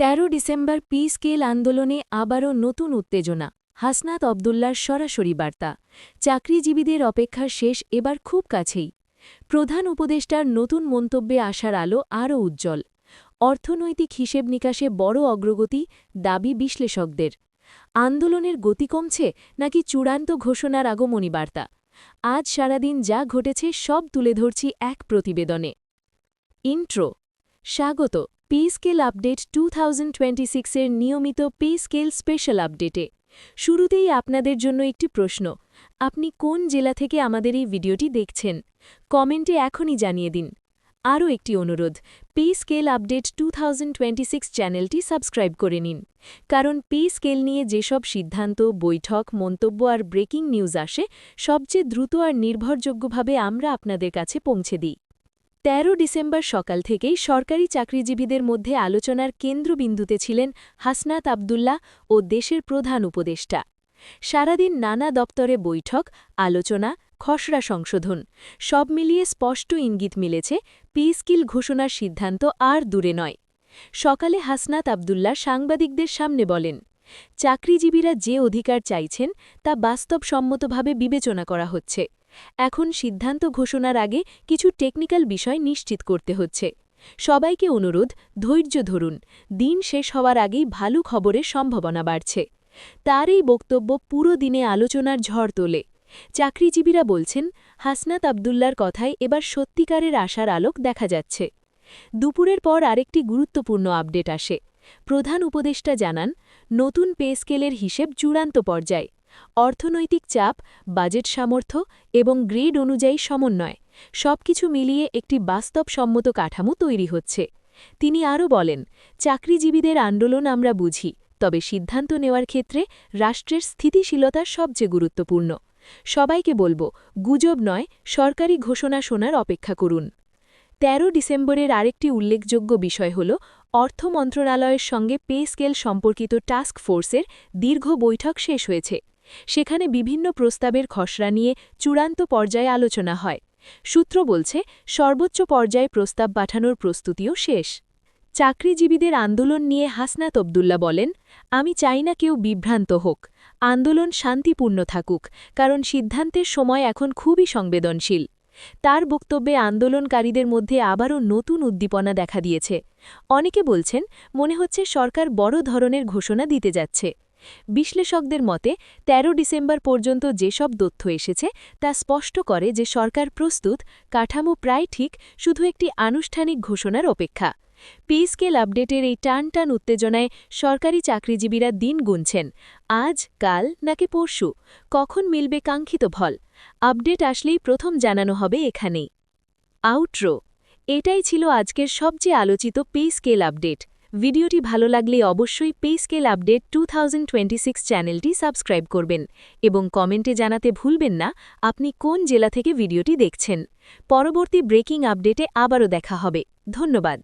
১৩ December P scale আন্দোলনে আবারও নতুন উত্তেজনা। হাসনাত আবদুল্লার সরাসরি বার্তা, চাকরিজীবীদের অপেক্ষার শেষ এবার খুব কাছেই। প্রধান উপদেষ্টার নতুন মন্তব্যে আসার আলো আরও উজ্জ্বল। অর্থনৈতিক হিসেব নিকাশে বড় অগ্রগতি, দাবি বিশ্লেষকদের। আন্দোলনের গতি কমছে নাকি চূড়ান্ত ঘোষণার আগমনী বার্তা? আজ সারাদিন যা ঘটেছে সব তুলে ধরছি এক প্রতিবেদনে। ইন্ট্রো। স্বাগত পে স্কেল আপডেট 2026-এর নিয়মিত পে স্কেল স্পেশাল আপডেটে। শুরুতেই আপনাদের জন্য একটি প্রশ্ন, আপনি কোন জেলা থেকে আমাদের এই ভিডিওটি দেখছেন? কমেন্টে এখনই জানিয়ে দিন। আরও একটি অনুরোধ, পে স্কেল আপডেট 2026 চ্যানেলটি সাবস্ক্রাইব করে নিন, কারণ পে স্কেল নিয়ে যেসব সিদ্ধান্ত, বৈঠক, মন্তব্য আর ব্রেকিং নিউজ আসে, সবচেয়ে দ্রুত আর নির্ভরযোগ্যভাবে আমরা আপনাদের কাছে পৌঁছে দিই। ১৩ ডিসেম্বর সকাল থেকেই সরকারি চাকরিজীবীদের মধ্যে আলোচনার কেন্দ্রবিন্দুতে ছিলেন হাসনাত আবদুল্লাহ ও দেশের প্রধান উপদেষ্টা। সারাদিন নানা দপ্তরে বৈঠক, আলোচনা, খসড়া সংশোধন, সব মিলিয়ে স্পষ্ট ইঙ্গিত মিলেছে পে স্কেল ঘোষণার সিদ্ধান্ত আর দূরে নয়। সকালে হাসনাত আবদুল্লাহ সাংবাদিকদের সামনে বলেন, চাকরিজীবীরা যে অধিকার চাইছেন তা বাস্তবসম্মতভাবে বিবেচনা করা হচ্ছে। এখন সিদ্ধান্ত ঘোষণার আগে কিছু টেকনিক্যাল বিষয় নিশ্চিত করতে হচ্ছে। সবাইকে অনুরোধ, ধৈর্য ধরুন, দিন শেষ হওয়ার আগেই ভালো খবরের সম্ভাবনা বাড়ছে। তার এই বক্তব্য পুরো দিনে আলোচনার ঝড় তোলে। চাকরিজীবীরা বলছেন, হাসনাত আবদুল্লার কথায় এবার সত্যিকারের আশার আলোক দেখা যাচ্ছে। দুপুরের পর আরেকটি গুরুত্বপূর্ণ আপডেট আসে। প্রধান উপদেষ্টা জানান, নতুন পে স্কেলের হিসেব চূড়ান্ত পর্যায়ে। অর্থনৈতিক চাপ, বাজেট সামর্থ্য এবং গ্রেড অনুযায়ী সমন্বয়, সবকিছু মিলিয়ে একটি বাস্তবসম্মত কাঠামো তৈরি হচ্ছে। তিনি আরও বলেন, চাকরিজীবীদের আন্দোলন আমরা বুঝি, তবে সিদ্ধান্ত নেওয়ার ক্ষেত্রে রাষ্ট্রের স্থিতিশীলতা সবচেয়ে গুরুত্বপূর্ণ। সবাইকে বলবো, গুজব নয়, সরকারি ঘোষণা শোনার অপেক্ষা করুন। ১৩ ডিসেম্বরের আরেকটি উল্লেখযোগ্য বিষয় হল, অর্থ মন্ত্রণালয়ের সঙ্গে পে স্কেল সম্পর্কিত টাস্ক ফোর্সের দীর্ঘ বৈঠক শেষ হয়েছে। সেখানে বিভিন্ন প্রস্তাবের খসড়া নিয়ে চূড়ান্ত পর্যায়ে আলোচনা হয়। সূত্র বলছে, সর্বোচ্চ পর্যায়ে প্রস্তাব পাঠানোর প্রস্তুতিও শেষ। চাকরিজীবীদের আন্দোলন নিয়ে হাসনাত আবদুল্লাহ বলেন, আমি চাই না কেউ বিভ্রান্ত হোক। আন্দোলন শান্তিপূর্ণ থাকুক, কারণ সিদ্ধান্তের সময় এখন খুবই সংবেদনশীল। তার বক্তব্যে আন্দোলনকারীদের মধ্যে আবারও নতুন উদ্দীপনা দেখা দিয়েছে। অনেকে বলছেন, মনে হচ্ছে সরকার বড় ধরনের ঘোষণা দিতে যাচ্ছে। বিশ্লেষকদের মতে ১৩ ডিসেম্বর পর্যন্ত যেসব তথ্য এসেছে তা স্পষ্ট করে যে সরকার প্রস্তুত, কাঠামো প্রায় ঠিক, শুধু একটি আনুষ্ঠানিক ঘোষণার অপেক্ষা। পে স্কেল আপডেটের এই টান উত্তেজনায় সরকারি চাকরিজীবীরা দিন গুনছেন, আজ, কাল নাকি পরশু, কখন মিলবে কাঙ্ক্ষিত ফল। আপডেট আসলেই প্রথম জানানো হবে এখানেই। আউটরো। এটাই ছিল আজকের সবচেয়ে আলোচিত পে স্কেল আপডেট। ভিডিওটি ভালো লাগলে অবশ্যই পে স্কেল আপডেট 2026 চ্যানেলটি সাবস্ক্রাইব করবেন এবং কমেন্টে জানাতে ভুলবেন না আপনি কোন জেলা থেকে ভিডিওটি দেখছেন। পরবর্তী ব্রেকিং আপডেটে আবারও দেখা হবে। ধন্যবাদ।